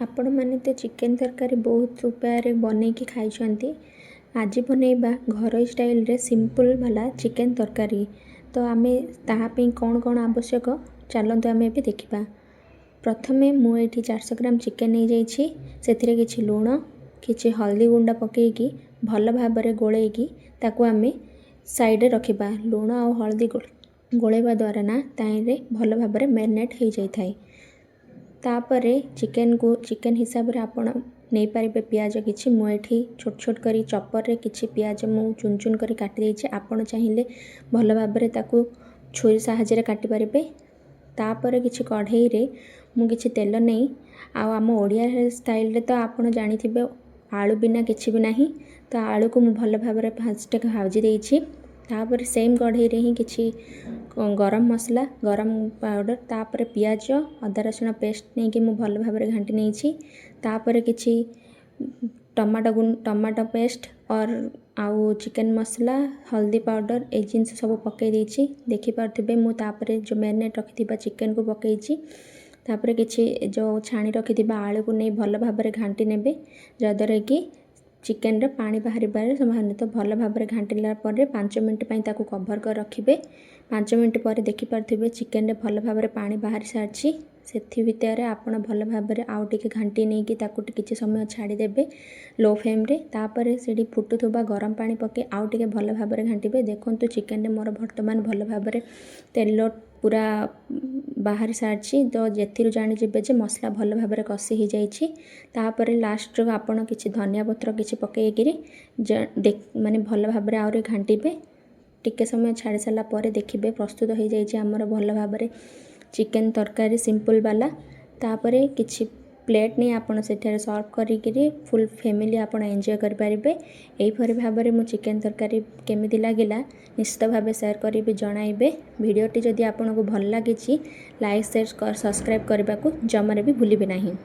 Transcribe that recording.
आपण मैंने तो चिकेन तरकारी बहुत उपाय बनईकि खाई। आज बनैबा घर स्टाइल रे सिंपल वाला चिकेन तरकारी। तो आम तापाई कौन कौन आवश्यक चलतु आम ए देखा। प्रथमे मुझे 400 ग्राम चिकेन नहीं जाइए से किसी लुण कि हल्दी गुंडा पकईकि भल भाव गोलैकी ताकू आम साइड रखा। लुण और हल्दी गोलैवा द्वारा ना ताइरे भल भाव मैरिनेट हो जाए। तापरे चिकेन हिसाब से आपण नहीं पारे पियाज किसी मुझे छोट छोट करी चपर रे किसी पियाज मु चुन चुन करी काटी देछि। आपण चाहिए भल भाव ताकू छुरी साहाଯ୍य काटी पारे। तापर किसी कढ़ई रे मु किसी तेल नहीं आम ओडिया स्टाइल रे तो आपण जानी थे आलू बिना किसी भी नहीं। तो आलू को मु भल भाव फास्ट भाजी देछि। तापर सेम कढ़ई रे ही किसी गरम मसला गरम पाउडर तापर पियाज अदा रसुण पेस्ट नहीं कि भल भाव घाटी नहीं। तापर किसी टमाटो पेस्ट और आउ चिकेन मसला हल्दी पाउडर ए जिनस सब पकई देछि। देखि पारथिबे मु तापर जो मैरिनेट रखिथिबा चिकेन को पकईछि। तापर किसी जो छाणी रखिथिबा आलू को नहीं भल भाव घाटी नेबे जद्वारा कि चिकेन रे पानी बाहर संभावना। तो भल भाव घाटिला 5 मिनट ताकू कभर कर रखिए। 5 मिनट पर देखिपे चिकेन रे भल भाव पानी बाहर सारी से भितर आपड़ भल भाव आउ टे घाटी नहीं कि किसी समय छाड़देवे लो फ्लेम रे। तापर से फुटुवा गरम पानी पके आउ टे भल भाव घाटे। देखो चिकेन रे मोर बर्तमान भल भाव तेल पूरा बाहर सारी। तो जे जानीजे मसला भल भाव कषि हो जापर लास्ट आपड़ किसी धनिया पत्र किसी पकईकि माने भल भाव आहरी घाटे। टिके समय छाड़ी सारापर देखिए प्रस्तुत हो जाइए आमर भल भाव चिकेन तरकारी सिंपल वाला। तापर किसी प्लेट नहीं आपड़ से सर्व करी फुल फैमिली आपड़ एंजॉय करेंगे। यहीपरि भाव में चिकेन तरकारी केमिति लागिला निश्चित भाव शेयर करी जणाइबे। वीडियोटी जदि आपको भल लगी लाइक शेयर सब्सक्राइब करने को जमारे भी भूलिबे नहीं।